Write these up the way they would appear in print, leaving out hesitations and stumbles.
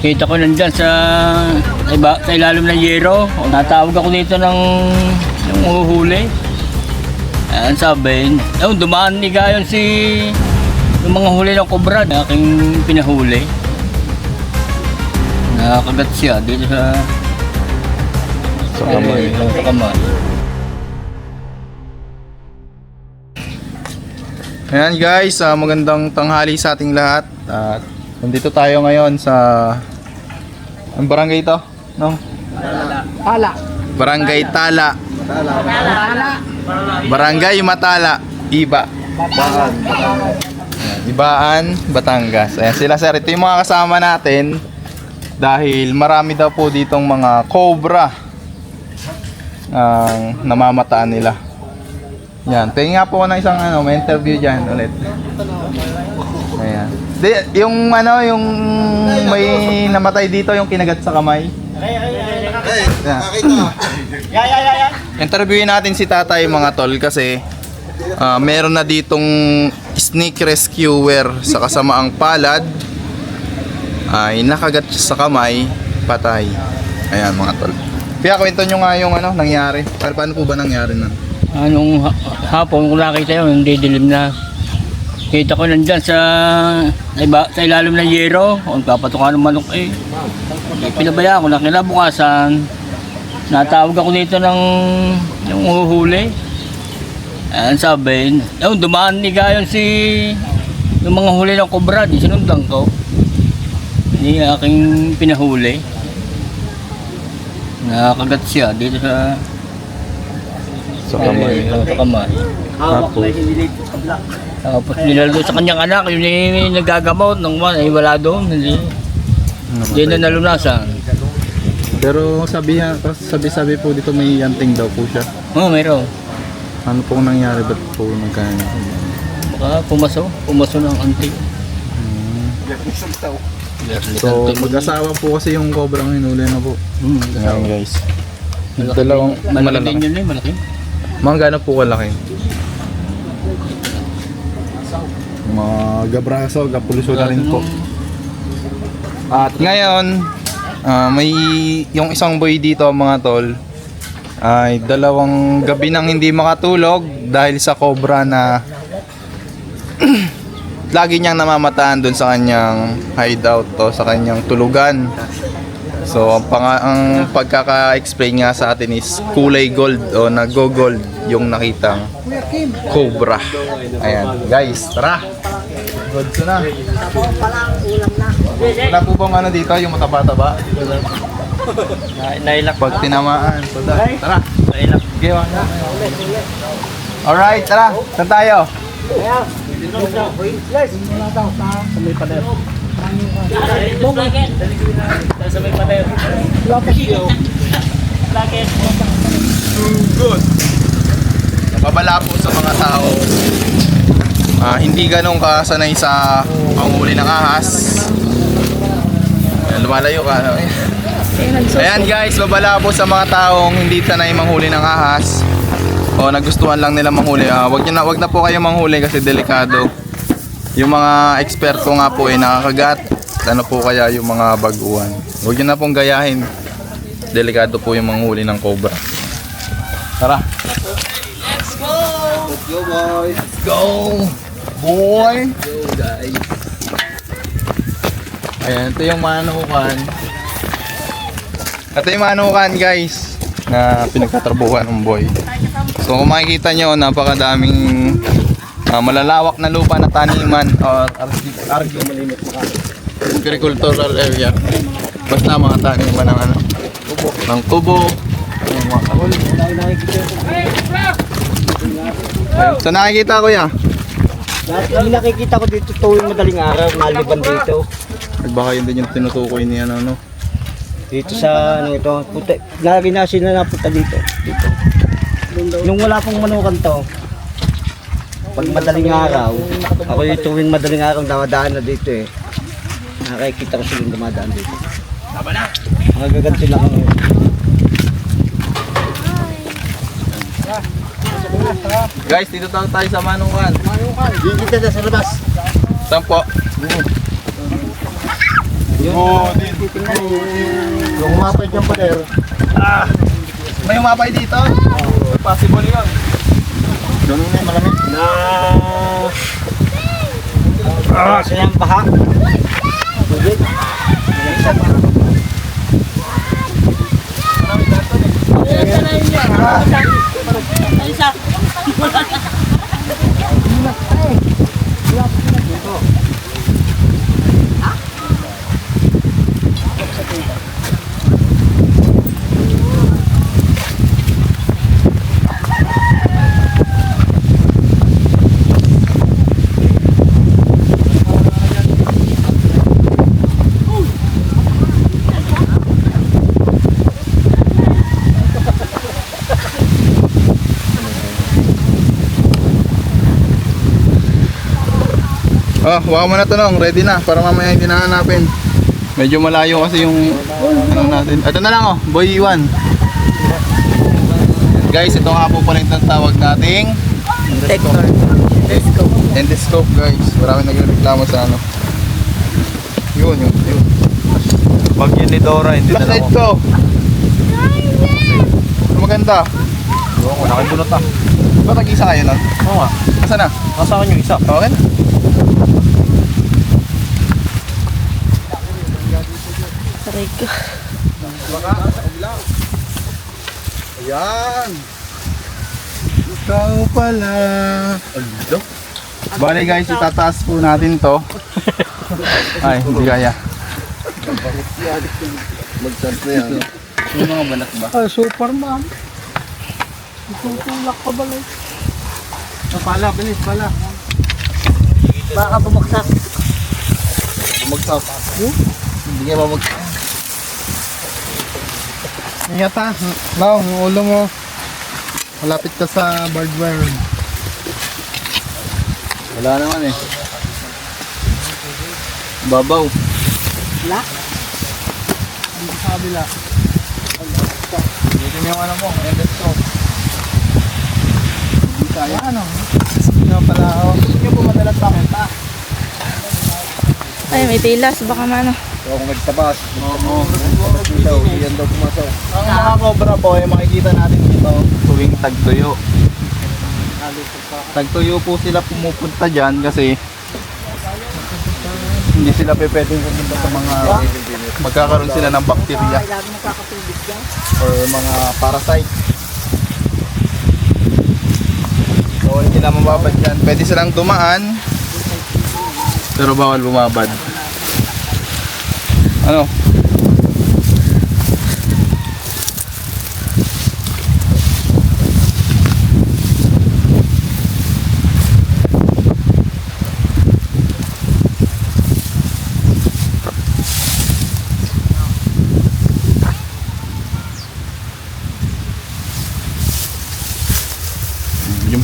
Kita ko nandyan sa ilalim ng yero. Natawag ako dito ng uhuhuli. Ayan, sabi, dumaan ni Gayon yung mga huli ng kobra na aking pinahuli. Nakagat siya dito sa kamay. Sa kamay. Ayan guys, magandang tanghali sa ating lahat. At nandito tayo ngayon sa ang barangay ito, no? Tala. Barangay Tala. Barangay Matala, Iba. Ibaan, Batangas. Ayan sila sir, ito yung mga kasama natin dahil marami daw po ditong mga cobra ang namamataan nila. Yan, tingin nga po ako ng isang may interview dyan ulit. Ayan. Yung may namatay dito, yung kinagat sa kamay. Interviewin natin si tatay mga tol kasi meron na ditong snake rescuer sa kasamaang palad ay nakagat sa kamay, patay. Ayan mga tol. Kaya kwento nyo nga yung nangyari. Paano po ba nangyari na? Anong hapon kung nakita yun, hindi dilim na. Kita ko nandyan sa ilalim ng yero. Kung papatukan ng manok pinabayaan ko na kinabukasan. Natawag ako dito ng uhuhuli. Ayan, sabi, dumaan ni Gayon yung mga huli ng kobra. Di sinundan ko. Hindi aking pinahuli. Nakagat siya dito sa kamay. Sa kamay. Tapos nilalagay sa kanyang anak, yun yung nagagamot nung wala doon. Hindi na nalunasan. Pero sabi po dito may anting daw po siya. Oo, mayroon. Ano po nangyari? Ba't po nagkano? Baka pumaso ng anting. So mag-asawa po kasi yung cobrang hinuli na po. Ayan guys. Dalawang Malaki din yun malaki. Mga gano'n po kalaki? Mga gabraso, gapuliso na rin po. At ngayon, may yung isang boy dito mga tol ay dalawang gabi nang hindi makatulog dahil sa cobra na lagi niyang namamataan doon sa kanyang hideout o sa kanyang tulugan. So ang pagkaka-explain nga sa atin is kulay gold o nag-gold yung nakitang cobra. Ayan guys, tara! Gold ko na. Wala po bang dito yung mataba-taba? Nailak. Pag tinamaan. So, tara! Nailak. Alright, tara! Saan tayo? Good. Napabala po sa mga tao. Hindi ganun kasanay sa panghuli ng ahas. Lumalayo ka. Ayan guys, babala po sa mga taong hindi sanay manghuli ng ahas o nagustuhan lang nila manghuli. Wag na po kayo manghuli kasi delikado. Yung mga eksperto nga po nakakagat. Ano po kaya yung mga baguhan? Huwag nyo na pong gayahin. Delikado po yung manghuli ng cobra. Tara! Let's go! Let's go boys! Let's go! Boy! Let's go guys! Ayan, ito yung manukan. Ito yung manukan guys na pinagtatrabuhan ng boy. So kung makikita nyo, napakadaming malalawak na lupa na taniman or agricultural area. Basta mga taniman ng tubo, mga kahol. So nakikita ko ya? Yung nakikita ko dito tuwing madaling araw, naliban dito. Baka yun din yung tinutukoy niya Dito sa ito, puti, lagi na sila napunta dito. Nung wala pong manukan to, pag madaling araw, ako yung tuwing madaling araw damadaan na dito nakikita ko silang dumadaan dito. Nagaganti lang ako. Guys, dito tayo sa manukan. Dito sa labas. Saan po? Oo, din. Yung umapay niyang pader. May umapay dito? Possible yun. Doon na yung malamig. Kasi yung baha. Tubig. Oh, baka mo na tanong, ready na para mamaya hindi na hanapin. Medyo malayo kasi yung ano natin. Ito na lang oh, boy 1. Guys, ito nga po pala yung tawag nating endoscope guys. Maraming nagreklamo sa ano. Yun. Pag yun ni Dora, hindi Flashlight ko. Maganda. Oo, wala kang bunot ah. Ba't nag-isa kayo nun? Oo nga. Asa na? Kasama yung isa. Okay na. Aray ko. Ayan. Ikaw pala. Alo. Bale guys, itataas po natin to. Ay, hindi kaya. Mag-start na yan. Yung mga balat ba? Ah, super ma'am. Itutulak pa balay. Pala, bilis, pala. Baka bumagsak. Bumagsak. Hindi nga mamagsak. Ingat ha. Lao, yung ulo mo. Malapit ka sa barbed wire. Wala naman eh. Babaw. Wala? Hindi sa kabila. Dito yung ano mo, endoscope. Hindi kaya ano. Hindi pala ako. Gusto nyo po madalas pakita. Ay, may tilas. Baka mano. So, kung nagtabas. Oo. Yan daw pumasaw. Ang mga cobra po ay makikita natin dito tuwing tagtuyo. Tagtuyo po sila pumupunta dyan kasi hindi sila pwedeng pumunta sa mga magkakaroon sila ng bakterya or mga parasite. So hindi sila mababad dyan. Pwede silang dumaan pero bawal bumabad. Ano? Yung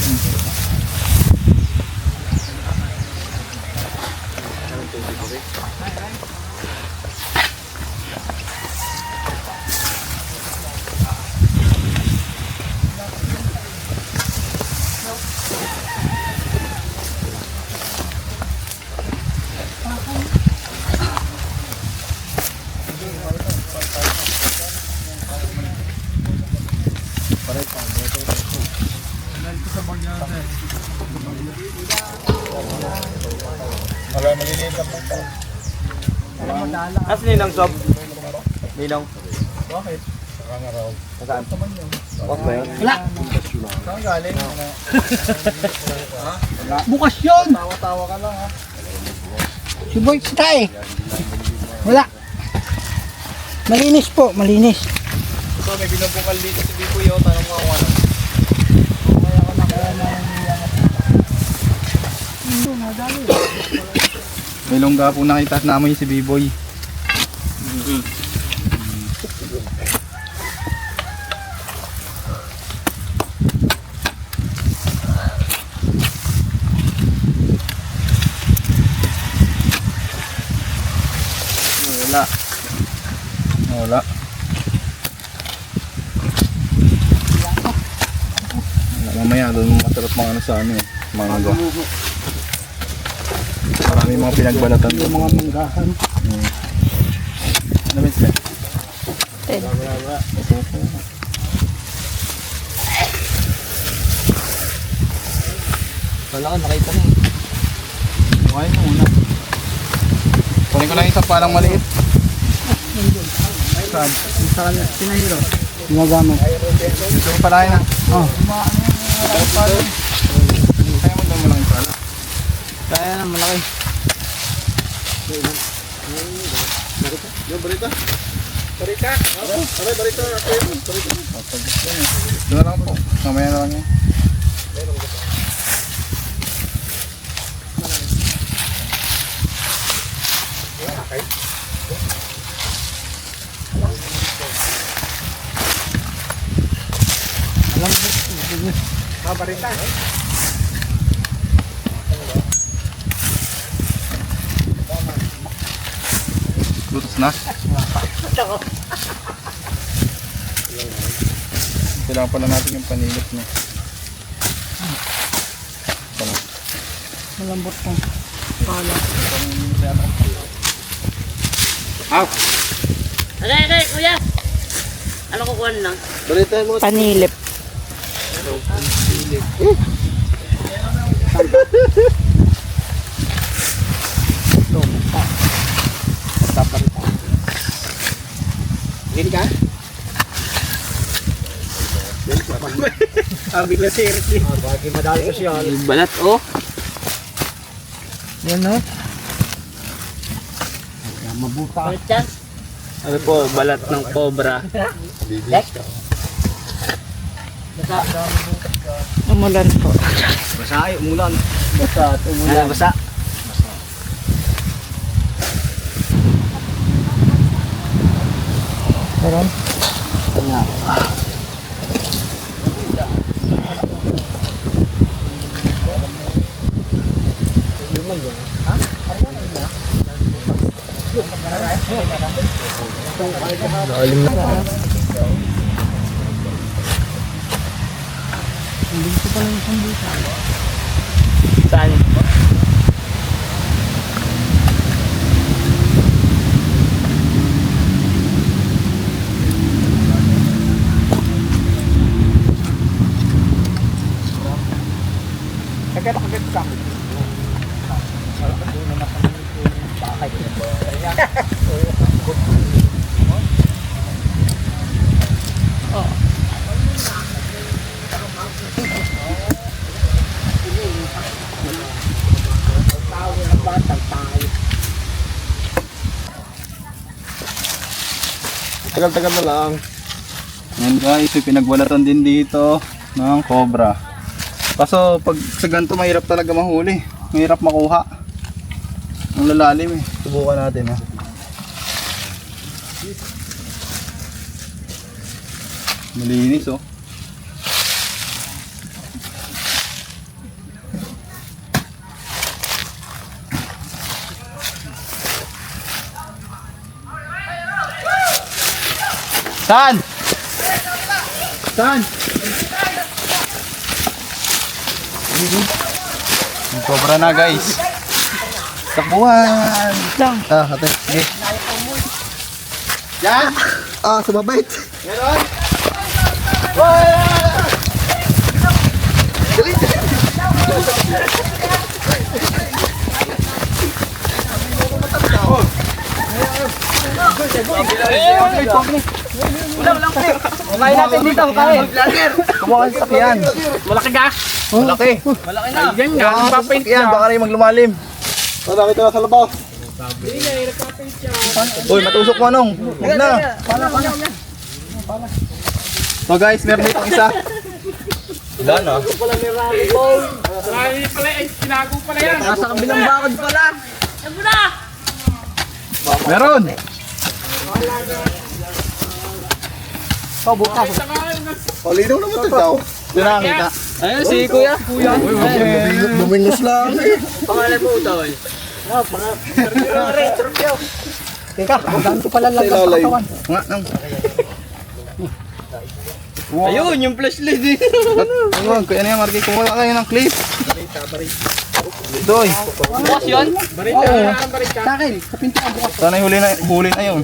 As ninang sob. Ninang. bakit? Saan? Wak ba yun? Saan galing? Bukas yun! Tawa-tawa ka lang ha. Si Boy Stay. Wala. Malinis po, malinis. So may binubukal dito si Biboy oh. Tanong mo ako ano. May longga po nakita namin si Biboy. Wala. Wala. Mamaya doon masarap mga ano sa ano eh. Mga go. Marami mga pinagbalatan doon. Mga manggahan. Namis ba? Ten. Wala ko, nakita na eh. Okay na muna. Kunin ko lang isa parang maliit. Saan? Sa kanya, pinahiro. Ginagamit. Gusto ko pala na. Oh. Kaya mo lang yung pala. Kaya na, malaki. Ito na lang po. Mamaya na lang yan. Lutos na? Kailangan pala natin yung panilip na. Malambot po. Panilip. Gini ka? Bigla si Eric eh. Bagay madali ko siya. Balat oh. Yan no? Mabuta. Ano po, balat ng cobra. Umulan po. Basa ay, umulan. Basa at umulan. Basa. Meron? Saan? Tagal-tagal na lang. Yan guys, may pinagbalatan din dito ng cobra. Kaso pag sa ganito mahirap talaga mahuli. Mahirap makuha. Ang lalalim eh. Subukan natin ha. Malinis oh. Saan? Saan? Ang cobra na guys. Takbuhan. Lang. Ate. Sige. Yan. Sumabait. Meron? Kumain natin dito, kumain. Kumuha sa sakyan. Malaki ka? Malaki. Malaki na. Yan nga, papaint Yan, baka rin maglumalim. Nakita na sa labaw. Uy, matusok mo anong. Huwag na. So guys, meron dito isa. Wala na. Nasa kabilang bakod pala. Meron. Palinaw naman ito daw. Doon nakakita. Ayun, si Kuya. Bumingos lang. Pangalan mo, Utol. Teka, ganito pala lang Sa ilalay. Nga, nang. Ayun, yung flashlight eh. Ayun, kaya na yung Marky. Kumuha kayo ng clip. Doy. Bukas yun? Sa akin, sa pinto bukas. Sana huli na yun.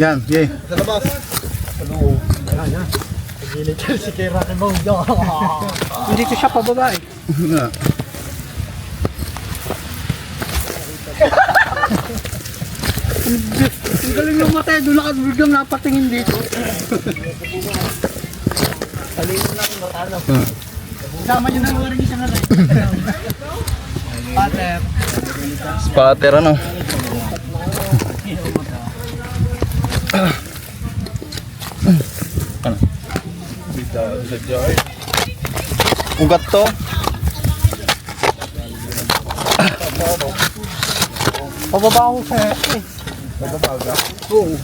Yan, yay. Hindi ko siya pababa eh. Ang galing yung mata, doon nakabiglang napatingin dito. Sama nyo na yung waring isang alay. Pater. Spatter ano? Ano? Ugat to. Pababa ko sa eh. Oo.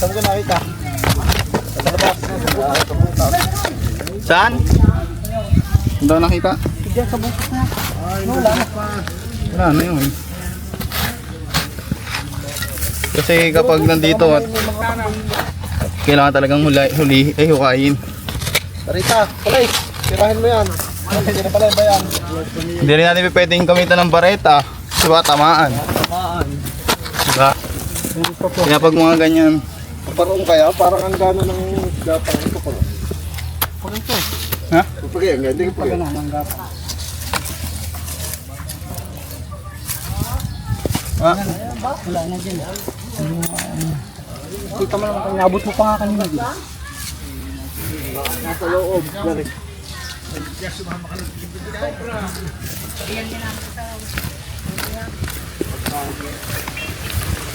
Saan ka nakita? Saan? Hindi ko nakita. Diyan sa bukos na. Wala na yun. Kasi kapag nandito at kailangan talagang hukayin. Tarita, palay. Tirahin mo yan. Hindi na palay ba yan? Hindi rin natin pwedeng gamitan ng bareta. Diba? Tamaan. Tamaan. Diba? Kaya pag mga ganyan. Parang kaya, parang ang gano'n ng gapang ito ko. Pag ito. Ha? Pag yan, hindi ko pag gano'n ng gapang. Ha? Wala na dyan. Kita mo naman, nabot mo pa nga kanina dyan. Nasa loob. Galing.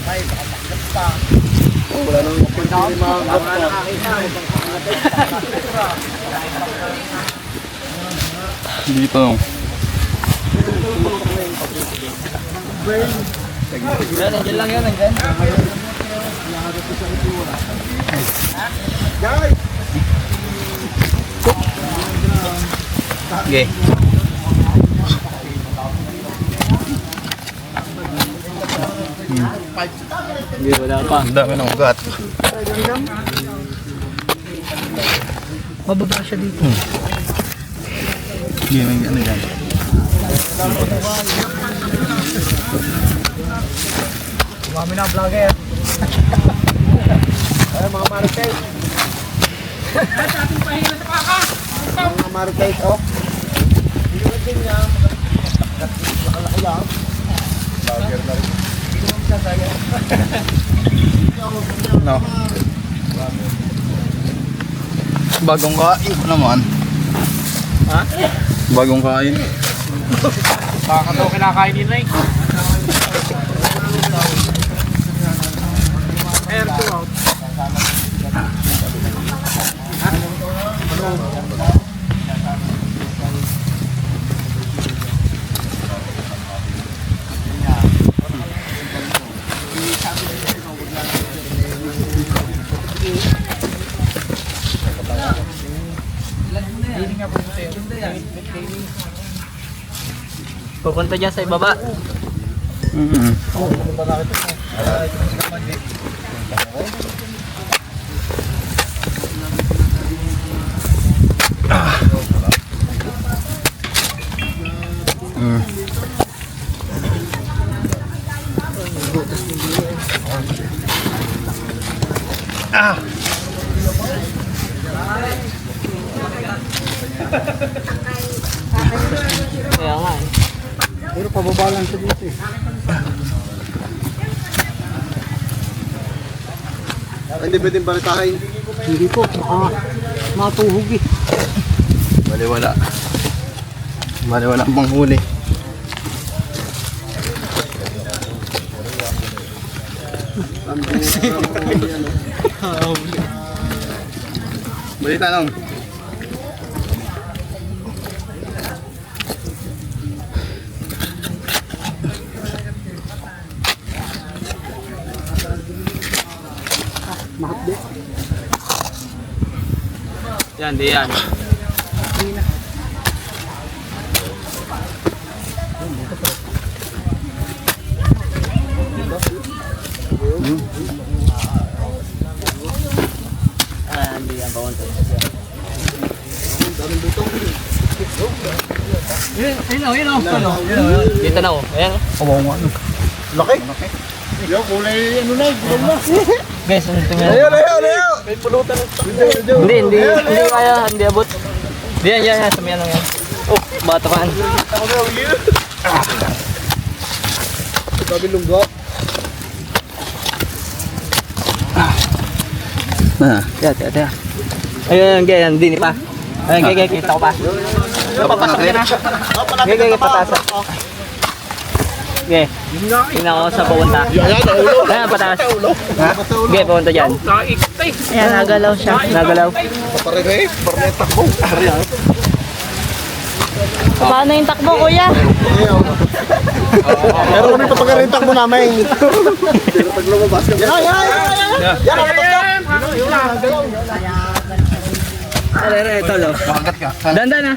Ay, bakatakot pa. Wala nang mapansin Dito. Nandiyan lang yan, nandiyan. Okay. Hindi, wala pa. Ang dami ng ugat. Mababa siya dito. Hindi may ano yan. Kami na vlogger. Ay, mga marites. Mga marites, oh. No. Bagong kain ko naman. Ha? Bagong kain. Baka daw kinakain nila eh. Air to out. Pupunta dyan sa ibaba. Ah! Kaya nga eh. Pero pababa lang siya dito eh. Hindi pwedeng baritahin. Hindi po, baka matuhog eh. Baliwala. Baliwala ang panghuli. Balita nung. Mahapde. Yan, di yan. Hindi yan bawal. Dito na oh. Ayan oh. Laki. Guys, ano ito nga? Ayaw. Hindi kaya, hindi abot. Yan, samihan lang yan. Oh, bata ka. Sabi lunggo. Tiya. Ayun, ganyan, hindi pa. Ayun, kita ko pa. Papasok din ah. Patasa. Okay. Tingnan ko sa papunta. Ayan, patas. Ha? Okay, papunta dyan. Ayan, nagalaw siya. Nagalaw. Pare takbo. Paano yung takbo, kuya? Pero kami papagarin takbo namin. Pag lumabas ka. Ito, lo. Makagat ka. Dandan ah.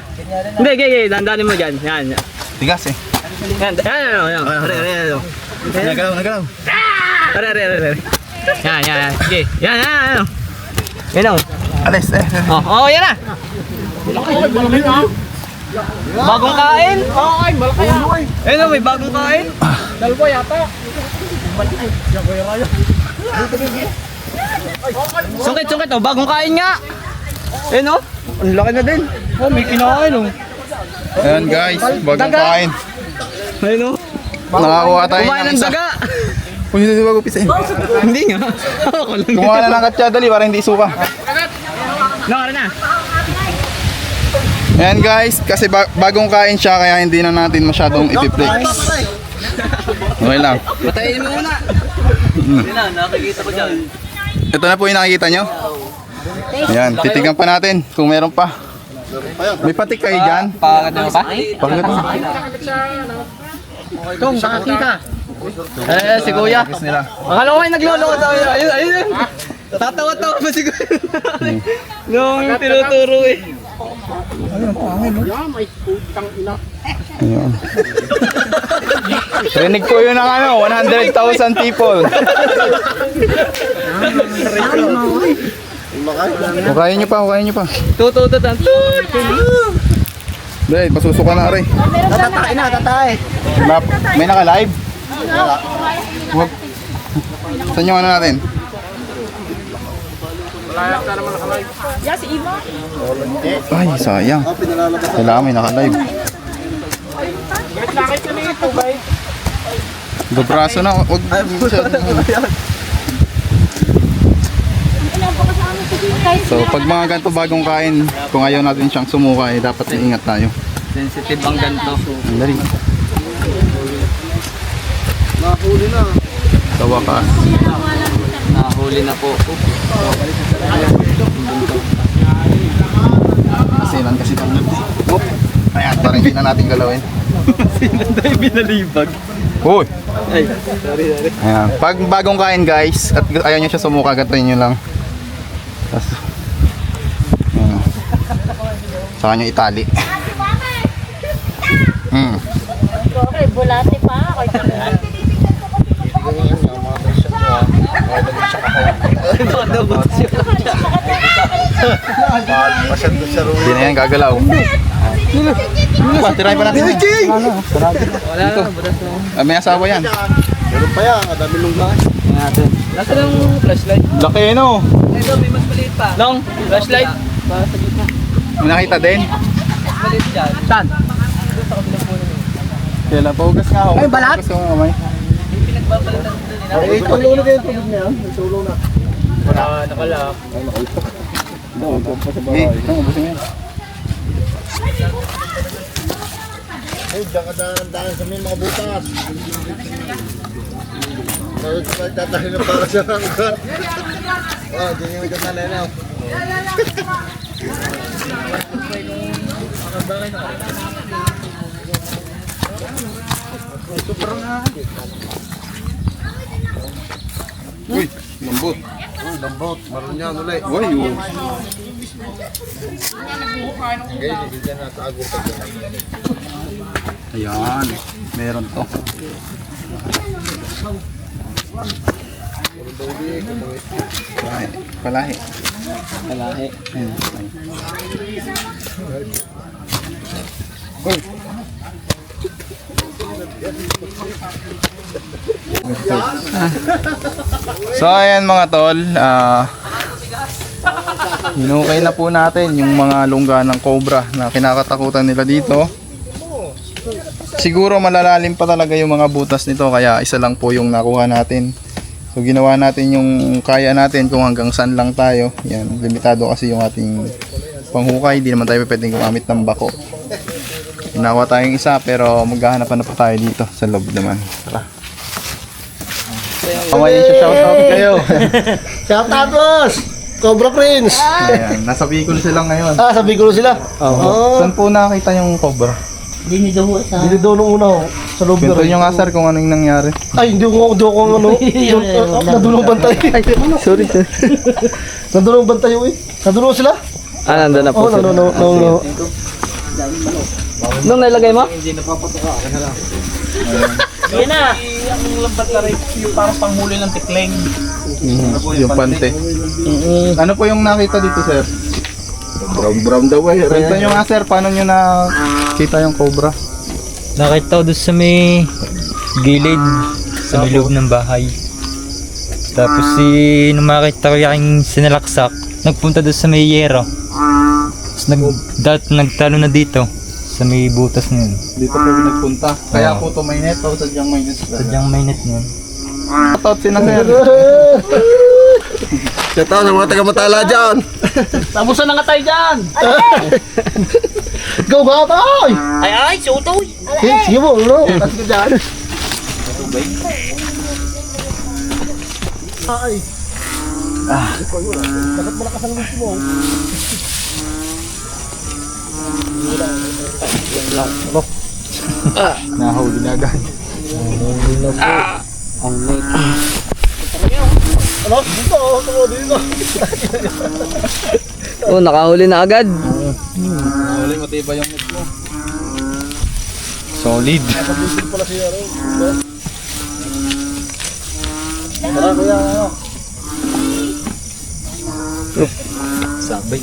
Hindi, dandanin mo dyan. Yan. Tigas eh. Yan. Are. Nagalaw. Are. Yan. Sige. Yan. Yan o. Alis eh. Oh, yan na. Bagong kain? Oo, ay, malaki yan. Ayun o, may bagong kain. Dalawa yata. Sungkit o, bagong kain nga. Ayun o, ang laki na din. Oh, may kinakain o. Ayan guys, bagong kain. Ayun o, Nakakuha tayo kumain ng isa. daga. Kung hindi bago pisahin. Hindi nga. Ako lang. Kumuha na ng katsa dali para hindi suka. Nakara na. Ayan guys, kasi bagong kain siya kaya hindi na natin masyadong iti-flex. Okay lang. Patayin mo muna. Hindi na, nakikita ko dyan. Ito na po yung nakikita nyo. Ayan, titignan pa natin kung meron pa. May patik kayo dyan. Pakaganda mo pa? Bakit ito? Tong, nakakita. Si Kuya. Nila. Akala ko ay nagloloko sa akin. Ayun. Tatawa-tawa pa si Kuya. Nung tinuturo eh. Ayan. Rinig ko yun ng 100,000 people. Hukayin nyo pa. Tutututan. Dahil, pasusuka na rin. Tatay. May naka-live? Huwag. Saan yung ano natin? Ay, sayang. Kailangan may naka-live. Gabraso na. Huwag. So, pag mga ganito bagong kain, kung ayaw natin siyang sumukay, dapat ingat tayo. Sensitive ang ganito. Ang dali. Sa wakas. Nahuli na po. Sinan kasi kang Oop. Ayan, parang hindi na natin galawin. Sinan tayo binalibag. Uy! Ay, sorry. Ayan. Pag bagong kain guys, at ayaw nyo siya sumuka, gatayin nyo lang. Tapos, ayan. Saka nyo itali. Okay, bulate pa ako. Hindi na yan gagalaw. Tirahin pa natin. Wala na, butas na. May asawa yan. Meron pa yan, dami lungga. Natin. Nasa ng flashlight? Laki no? Ito, may mas maliit pa. Long, flashlight. Para sa gitna. May nakita din. Mas maliit dyan. Saan? Doon sa kabilang puno niyo. Kailan pa ugas nga ako. Ay, balat? Ugas ako kamay. Yung pinagbabalitan dito nila. Ay, tulong na kayo tubig na yan. Tulong na. Wala, nakalak. Hey, ito, ubusin mo yan. Ay, diyan ka daan sa may mga butas. Nagtatali na para sa hanggan. Oh, diyan yung katali na. Uy, lambot. Oh, lambot. Maroon yan ulit. Uy, yun. Okay, diyan na tago pa dyan. Ayan, meron to. Palahi. Malahi. Ayun. So ayan mga tol, hinukay na po natin yung mga lungga ng cobra na kinakatakutan nila dito. Siguro malalalim pa talaga yung mga butas nito kaya isa lang po yung nakuha natin. So ginawa natin yung kaya natin kung hanggang saan lang tayo. Yan, limitado kasi yung ating panghukay, di naman tayo pwedeng gumamit ng bako. Nakuha tayong isa pero maghahanapan na po tayo dito sa loob naman. Tara. Kawain siya, shoutout kayo. Shoutout boss! Cobra Prince! Ayan, nasa Bicol sila ngayon. Ah, sabi ko sila. Oo. Saan po nakita yung cobra? Dili daw nung una sa loob Kwento nyo nga sir kung ano yung nangyari. Ay, hindi ko ano. Nadulong bantay. Sorry sir. Nadulong bantay eh. Nadulong sila? Ah, nandun na Oo, no. Nung nilagay mo? Yan na. Yung parang panghuli ng tikling. Yung pante. Ano po yung nakita dito sir? Brown daw eh. Kwento nyo nga sir, paano nyo nakita yung cobra? Nakita ko doon sa may gilid, sa may loob ng bahay. Tapos nung makita ko yung sinalaksak, nagpunta doon sa may yero. Tapos nagtalo na dito, sa may butas na yun. Dito po nagpunta. Kaya po to may net o sadyang may net. Sadyang may net na yun. Shoutout sila sir. Shoutout sa mga taga-Matala dyan. Tapusan na nga tayo dyan! Let's go mga tayo! Ay, sutoy! Sige mo, no? Kasi ka dyan. Ay. Bakit malakas ang gusto mo? Nahuli na agad. Ano? Dito. Oh, nakahuli na agad. Nahuli matibay yung net mo. Solid. Pala siya rin. Tara kuya, ano? Sabay.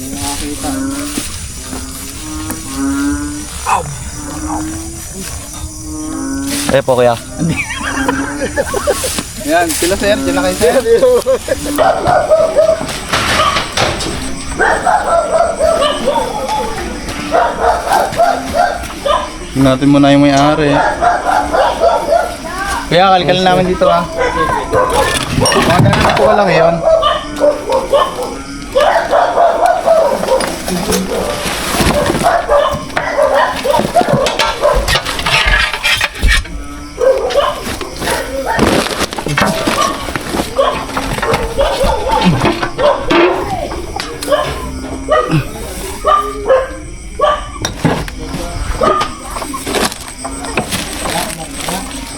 Eh po kuya. Yan, sila sir, dyan na kayo sir. Tingnan natin muna yung may-ari. Kuya, kalkal namin dito ah. Mga ganun po lang yun.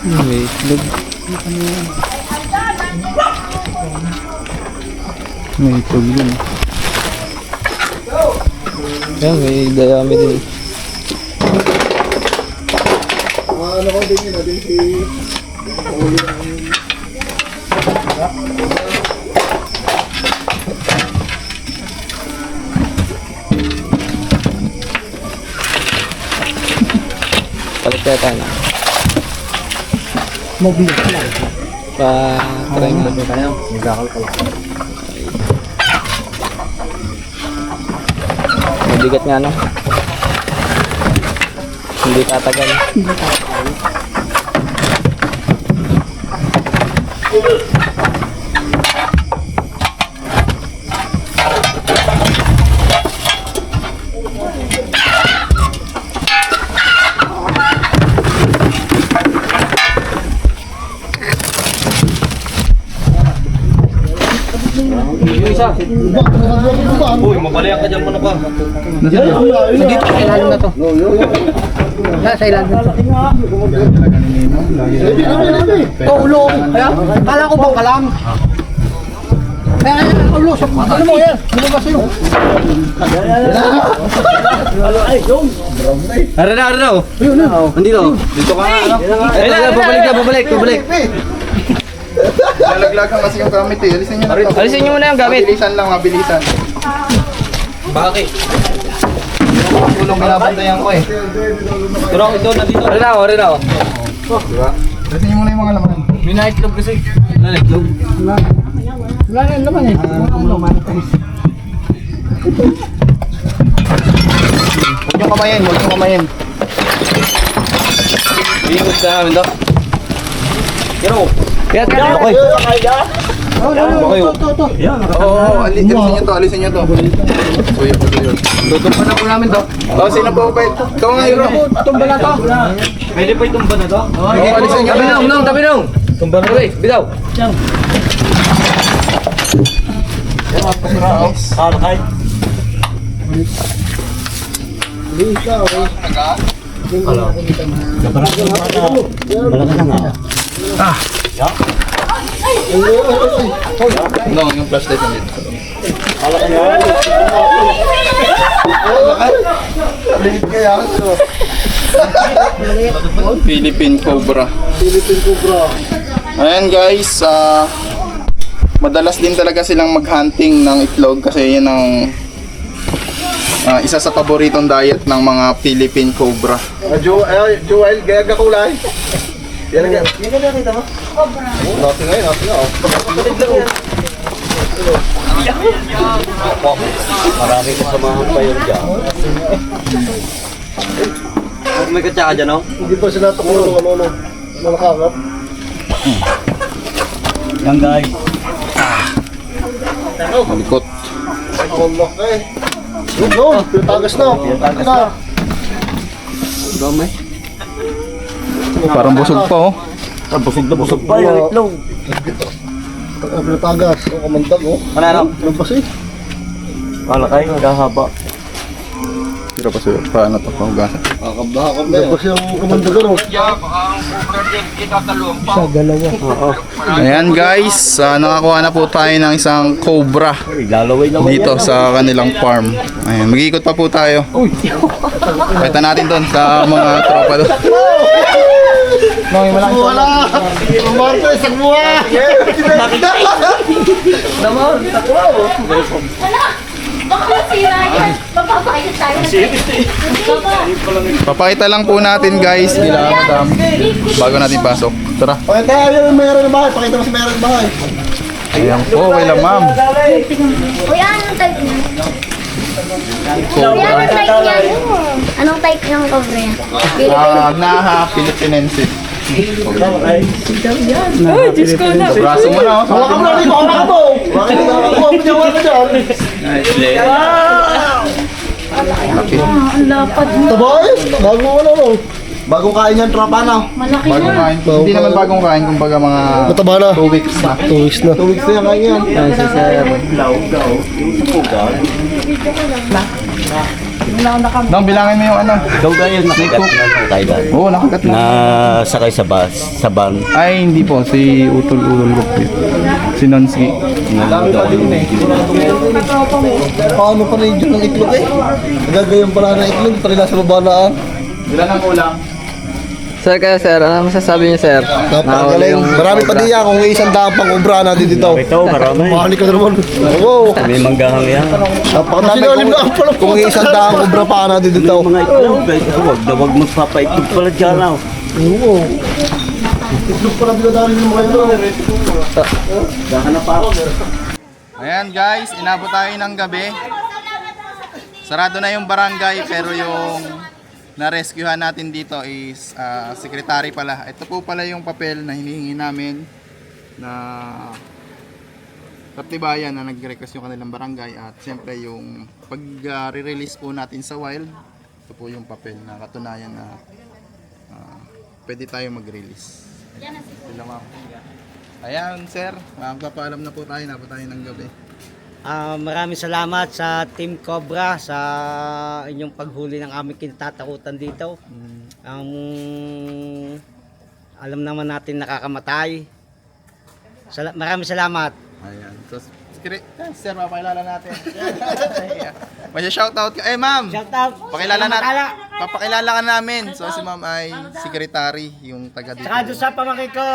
May itlog. May itlog yun. Yan, may dayami din. Ano ko din yun, din si... Palit kaya tayo na. Mobile ka lang. Pa-try mo. Mabigat nga no? Hindi tatagal. Uy, mabalayan ka dyan muna pa. Dito sa ilalim na to. Sa ilalim. Oh, ulo. Kaya, kala ko bang kalam? Kaya, ulo. Ano mo yan? Ano ba sa'yo? Ara na. Nandito. Dito ka ano? Ay, babalik. Lalaglagan kasi yung gamit eh. Alisin nyo na to. Alisin nyo muna yung gamit. Mabilisan lang, mabilisan. Bakit? Tulong binabantayan ko eh. Pero ito na dito. Rin ako. Diba? Alisin nyo muna yung mga laman. May naitlog kasi. Naitlog? Wala na naman eh. Huwag nyo kamayin, huwag nyo kamayin. Iikot na namin to. Pero, kaya Okay. Oo, alisin nyo to, alisin nyo to. Suyo po yun. tutumpan na po namin to. Sino po ba? Ikaw nga yun. Tumba na to. Pwede po itumba na to? Oo, alisin nyo. Tabi nung. Tumba na rin. Bitaw. Kalakay. No, yung flashlight na dito. Philippine Cobra. Ayan guys, madalas din talaga silang mag-hunting ng itlog kasi yan ang isa sa paboritong diet ng mga Philippine Cobra. Joel, gaya ka kulay. Yan na kita mo? Natin ngayon. Marami kasamahan pa yun dyan. May katsaka dyan, no? Hindi pa sila tukulong ano. Nakakarap. Yan, guys. Malikot. Tulok eh. Doon, pinatagas na. Pinatagas na. Dami. Parang busog pa oh. Busog pa yung itlog. Pinatagas. O, kamandag oh. Ano? Ano ba siya? Kalakay, kahaba. Pero pa siya, paano to? Pahugasan. Ano ba siyang kamandag ano? Isa, dalawa. Oo. Ayan guys, nakakuha na po tayo ng isang cobra Lalaway-laway dito sa kanilang farm. Ayan, mag-iikot pa po tayo. Pakita natin doon sa mga tropa doon. Wala! Marco, isang buha! Baka masira yan. Magpapakita tayo. Papakita lang po natin guys, kila madam, bago natin pasok. Tara. Pakita yung mayroon ng bahay. Pakita mo si mayroon ng bahay. Ayan po, kay ma'am. Kuya, anong type niya? Kuya, anong type niya? Anong type ng cover yan? Naha Philippinensis. Ay, Diyos ko na. Braso mo na oh. Hawakan mo na dito! Hawakan mo! Bakit hindi hawakan mo dyan? Ang lapad mo. Tabay! Bagong ano no? Bagong kain yan, tropa na. Malaki Bagong na. kain. Hindi naman bagong kain, kumbaga mga Mataba na. 2 weeks na. 2 weeks na. 2 weeks na yan, kain yan. Dong, bilangin mo yung ano. Ikaw ba yun nakikat na Thailand? Oo, nakagat na. Na sakay sa bus, sa van. Ay, hindi po. Si Utol-Ulol ko po yun. Si Nonski. Paano pa rin yun ng itlog eh? Nagagayon pala ng itlog, pala nasa baba na ah. Ilan ang kulang? Sir, kaya sir, ano masasabi niyo sir? Napakagaling. Marami pa diyan kung isang daang pang ubra na dito. Ito, marami. Mahali ka na naman. Oo. May manggahang yan. Napakadami kung isang daang ubra pa na dito. Mga itlog, guys. Huwag magpapaitlog pala dyan. Oo. Itlog pala dinadali ng mga ito. Dahanap pa ako. Ayan guys, inabot tayo ng gabi. Sarado na yung barangay pero yung na-rescuehan natin dito is secretary pala. Ito po pala yung papel na hinihingi namin na katibayan na nag-request yung kanilang barangay at siyempre yung pag-re-release po natin sa wild. Ito po yung papel na katunayan na pwede tayo mag-release. Sila ma'am. Ayan sir, magpapaalam na po tayo, na po tayo ng gabi. Maraming salamat sa Team Cobra sa inyong paghuli ng aming kinatatakutan dito. Alam naman natin nakakamatay. Maraming salamat. Ayan. So, sir, mapakilala natin. May shoutout ka. Eh, ma'am! Shout out. Pakilala natin. papakilala ka namin. So si ma'am ay secretary, yung taga dito. Saka doon sa pamangkin ko.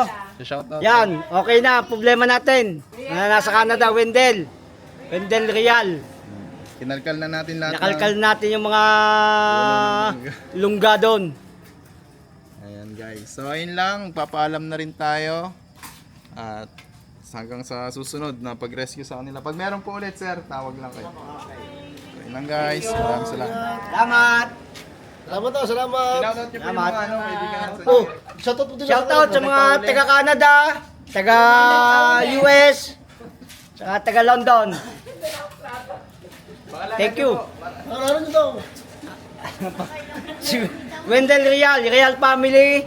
Shoutout. Yan, okay na. Problema natin. Nasa Canada, Wendell. Wendell Real. Kinalkal na natin lahat. Nakalkal natin yung mga lungga doon. Ayan guys. So ayun lang, papaalam na rin tayo. At hanggang sa susunod na pag-rescue sa kanila. Pag meron po ulit sir, tawag lang kayo. So ayun lang guys. Maraming salamat. Salamat. Salamat daw, salamat. Shoutout niyo po yung mga kaibigan natin sa Oh, shoutout po din Shoutout sa mga taga Canada, taga US, saka taga London. Thank you. Ano nyo daw? Si Wendell Real, Real family,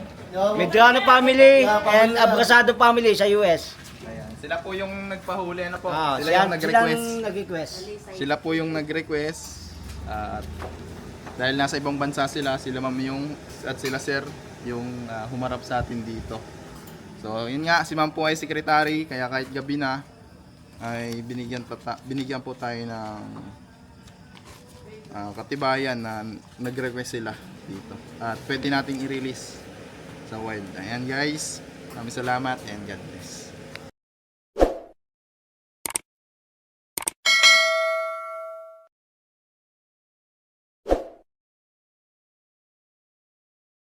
Medrano family, and Abrasado family sa US. Ayan. Sila po yung nagpahuli. Ano po? Ah, Sila yung nag-request. nag-request. Sila po yung nag-request. At dahil nasa ibang bansa sila ma'am yung at sila sir yung humarap sa atin dito. So yun nga, si ma'am po ay secretary, kaya kahit gabi na ay binigyan po tayo ng katibayan na nag-request sila dito. At pwede nating i-release sa wild. Ayan guys, maraming salamat and God bless.